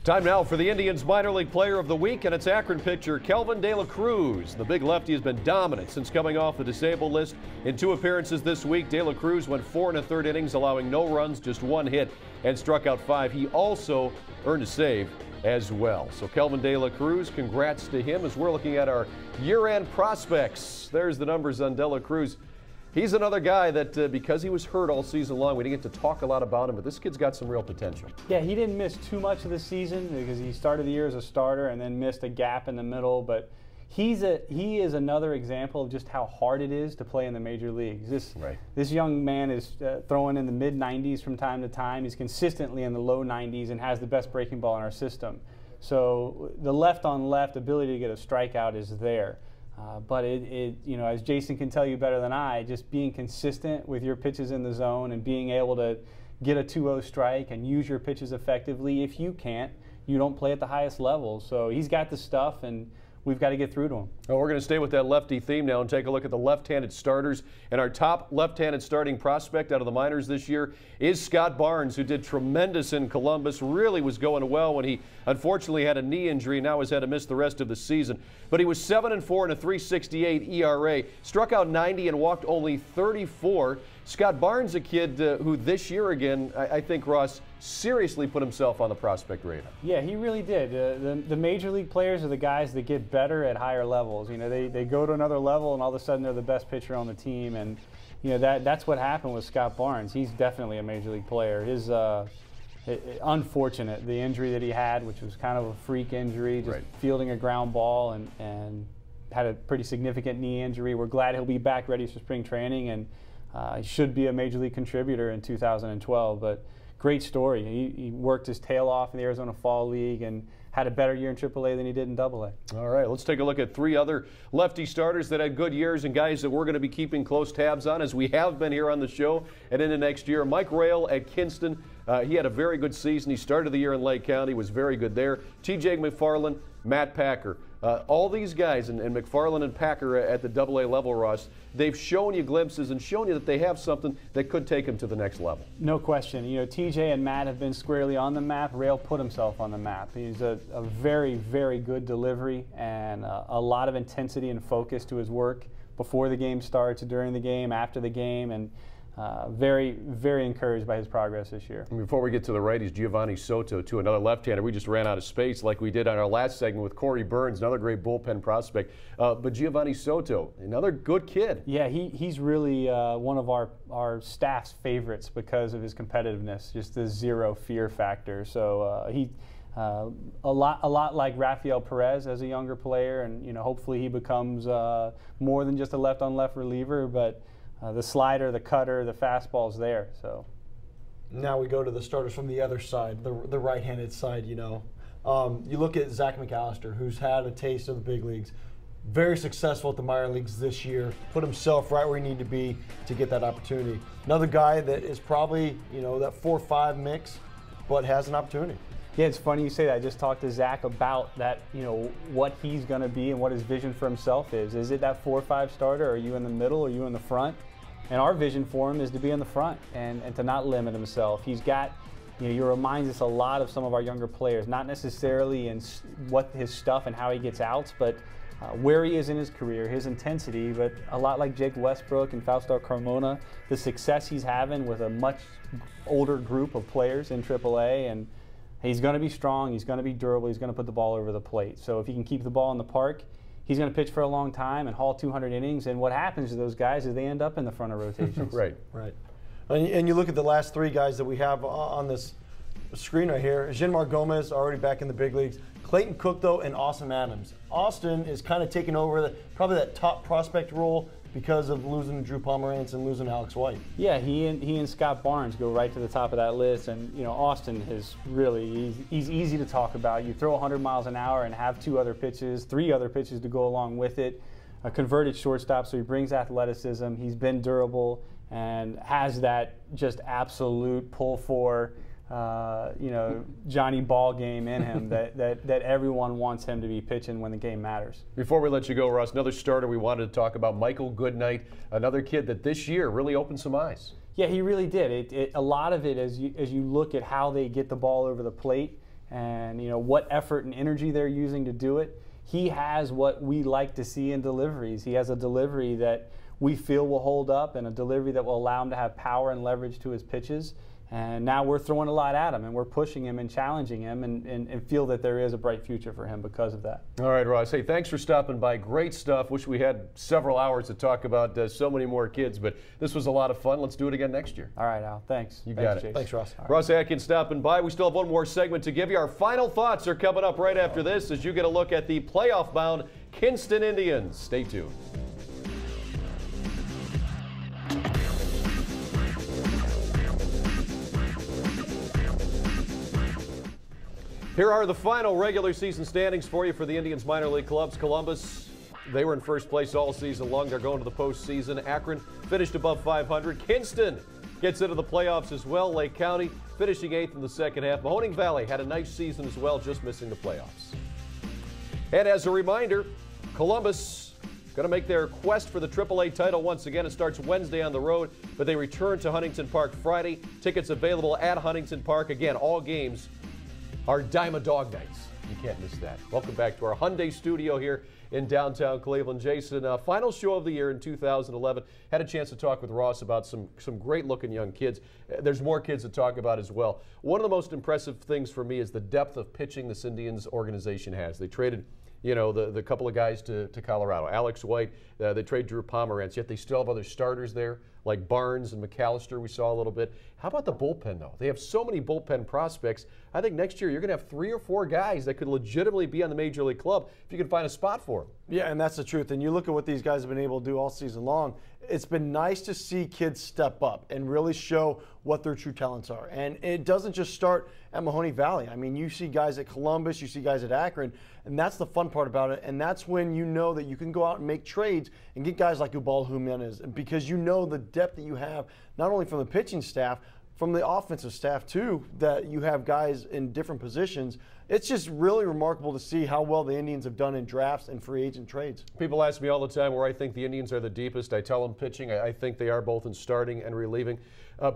Time now for the Indians minor league player of the week, and it's Akron pitcher Kelvin De La Cruz. The big lefty has been dominant since coming off the disabled list. In 2 appearances this week, De La Cruz went 4 1/3 innings, allowing no runs, just 1 hit, and struck out 5. He also earned a save as well. So Kelvin De La Cruz, congrats to him as we're looking at our year-end prospects. There's the numbers on De La Cruz. He's another guy that because he was hurt all season long, we didn't get to talk a lot about him, but this kid's got some real potential. Yeah, he didn't miss too much of the season because he started the year as a starter and then missed a gap in the middle, but he is another example of just how hard it is to play in the major leagues. This young man is throwing in the mid-90s from time to time. He's consistently in the low 90s and has the best breaking ball in our system. So the left-on-left ability to get a strikeout is there. But as Jason can tell you better than I, just being consistent with your pitches in the zone and being able to get a 2-0 strike and use your pitches effectively. If you can't, you don't play at the highest level. So he's got the stuff, and we've got to get through to him. Well, we're going to stay with that lefty theme now and take a look at the left-handed starters. And our top left-handed starting prospect out of the minors this year is Scott Barnes, who did tremendous in Columbus. Really was going well when he unfortunately had a knee injury. Now has had to miss the rest of the season. But he was 7-4 and a 3.68 ERA. Struck out 90 and walked only 34. Scott Barnes, a kid who this year again, I think, Ross, seriously put himself on the prospect radar. Yeah, he really did. The major league players are the guys that get better at higher levels. You know, they go to another level and all of a sudden they're the best pitcher on the team. And you know that's what happened with Scott Barnes. He's definitely a major league player. His unfortunate, the injury that he had, which was kind of a freak injury, just fielding a ground ball and had a pretty significant knee injury. We're glad he'll be back ready for spring training, and he should be a major league contributor in 2012. But great story. He worked his tail off in the Arizona Fall League and had a better year in AAA than he did in AA. All right, let's take a look at 3 other lefty starters that had good years and guys that we're going to be keeping close tabs on, as we have been here on the show and into next year. Mike Railey at Kinston, he had a very good season. He started the year in Lake County, was very good there. TJ McFarland, Matt Packer. All these guys, and McFarland and Packer at the AA level, Ross, they've shown you glimpses and shown you that they have something that could take them to the next level. No question. You know, TJ and Matt have been squarely on the map. Rail put himself on the map. He's a very, very good delivery and a lot of intensity and focus to his work before the game starts, during the game, after the game, and very, very encouraged by his progress this year. And before we get to the righties, Giovanni Soto, to another left-hander. We just ran out of space like we did on our last segment with Corey Burns, another great bullpen prospect. But Giovanni Soto, another good kid. Yeah, he's really one of our staff's favorites because of his competitiveness, just the zero fear factor. So a lot like Rafael Perez as a younger player, and you know, hopefully he becomes more than just a left-on-left reliever, but the slider, the cutter, the fastball's there. So now we go to the starters from the other side, the right-handed side. You know, you look at Zach McAllister, who's had a taste of the big leagues, very successful at the minor leagues this year, put himself right where he needed to be to get that opportunity. Another guy that is probably, you know, that 4-5 mix, but has an opportunity. Yeah, it's funny you say that. I just talked to Zach about that, you know, what he's going to be and what his vision for himself is. Is it that 4-5 starter? Are you in the middle? Are you in the front? And our vision for him is to be in the front and to not limit himself. He's got, you know, he reminds us a lot of some of our younger players, not necessarily in what his stuff and how he gets outs, but where he is in his career, his intensity, but a lot like Jake Westbrook and Fausto Carmona, the success he's having with a much older group of players in AAA. And he's going to be strong, he's going to be durable, he's going to put the ball over the plate. So if he can keep the ball in the park, he's going to pitch for a long time and haul 200 innings. And what happens to those guys is they end up in the front of rotations. Right. And you look at the last 3 guys that we have on this screen right here. Ginmar Gomez already back in the big leagues. Clayton Cook, though, and Austin Adams. Austin is kind of taking over probably that top prospect role because of losing Drew Pomerantz and losing Alex White. Yeah, he and Scott Barnes go right to the top of that list. And, you know, Austin is really, he's easy to talk about. You throw 100 miles an hour and have 3 other pitches to go along with it. A converted shortstop, so he brings athleticism. He's been durable and has that just absolute pull for, you know, Johnny ball game in him that everyone wants him to be pitching when the game matters. Before we let you go, Ross, another starter we wanted to talk about, Michael Goodnight, another kid that this year really opened some eyes. Yeah, he really did. A lot of it, as you look at how they get the ball over the plate and what effort and energy they're using to do it. He has what we like to see in deliveries. He has a delivery that we feel will hold up and a delivery that will allow him to have power and leverage to his pitches. And now we're throwing a lot at him, and we're pushing him and challenging him, and feel that there is a bright future for him because of that. All right, Ross. Hey, thanks for stopping by. Great stuff. Wish we had several hours to talk about so many more kids, but this was a lot of fun. Let's do it again next year. All right, Al. Thanks. You got it. Jason. Thanks, Ross. Ross Atkins stopping by. We still have one more segment to give you. Our final thoughts are coming up right after this as you get a look at the playoff-bound Kinston Indians. Stay tuned. Here are the final regular season standings for you for the Indians minor league clubs. Columbus, they were in first place all season long. They're going to the postseason. Akron finished above 500. Kinston gets into the playoffs as well. Lake County finishing 8th in the second half. Mahoning Valley had a nice season as well, just missing the playoffs. And as a reminder, Columbus going to make their quest for the AAA title once again. It starts Wednesday on the road, but they return to Huntington Park Friday. Tickets available at Huntington Park. Again, all games are Dime a Dog nights. You can't miss that. Welcome back to our Hyundai studio here in downtown Cleveland. Jason, final show of the year in 2011. Had a chance to talk with Ross about some great-looking young kids. There's more kids to talk about as well. One of the most impressive things for me is the depth of pitching this Indians organization has. They traded the couple of guys to Colorado. Alex White, they trade Drew Pomerantz, yet they still have other starters there, like Barnes and McAllister we saw a little bit. How about the bullpen, though? They have so many bullpen prospects. I think next year you're going to have 3 or 4 guys that could legitimately be on the Major League club if you can find a spot for them. Yeah, and that's the truth. And you look at what these guys have been able to do all season long. It's been nice to see kids step up and really show what their true talents are. And it doesn't just start at Mahoning Valley. I mean, you see guys at Columbus, you see guys at Akron, and that's the fun part about it. And that's when you know that you can go out and make trades and get guys like Ubaldo Jimenez, because you know the depth that you have, not only from the pitching staff, from the offensive staff too, that you have guys in different positions. It's just really remarkable to see how well the Indians have done in drafts and free agent trades. People ask me all the time where I think the Indians are the deepest. I tell them pitching. I think they are both in starting and relieving.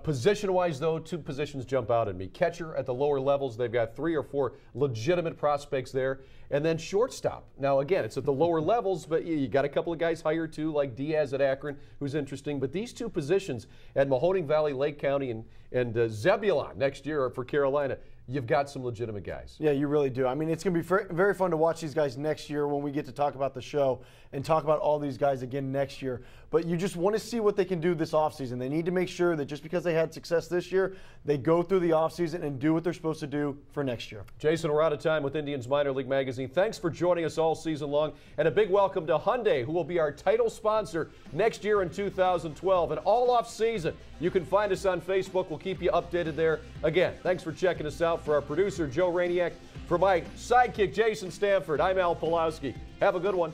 Position-wise, though, 2 positions jump out at me. Catcher at the lower levels, they've got 3 or 4 legitimate prospects there. And then shortstop. Now, again, it's at the lower levels, but you got a couple of guys hired too, like Diaz at Akron, who's interesting. But these 2 positions at Mahoning Valley, Lake County, and Zebulon next year for Carolina, you've got some legitimate guys. Yeah, you really do. I mean, it's going to be very fun to watch these guys next year when we get to talk about the show and talk about all these guys again next year. But you just want to see what they can do this offseason. They need to make sure that just because they had success this year, they go through the offseason and do what they're supposed to do for next year. Jason, we're out of time with Indians Minor League Magazine. Thanks for joining us all season long. And a big welcome to Hyundai, who will be our title sponsor next year in 2012. And all off season, you can find us on Facebook. We'll keep you updated there. Again, thanks for checking us out. For our producer, Joe Rainiak, for my sidekick, Jason Stanford, I'm Al Pulowski. Have a good one.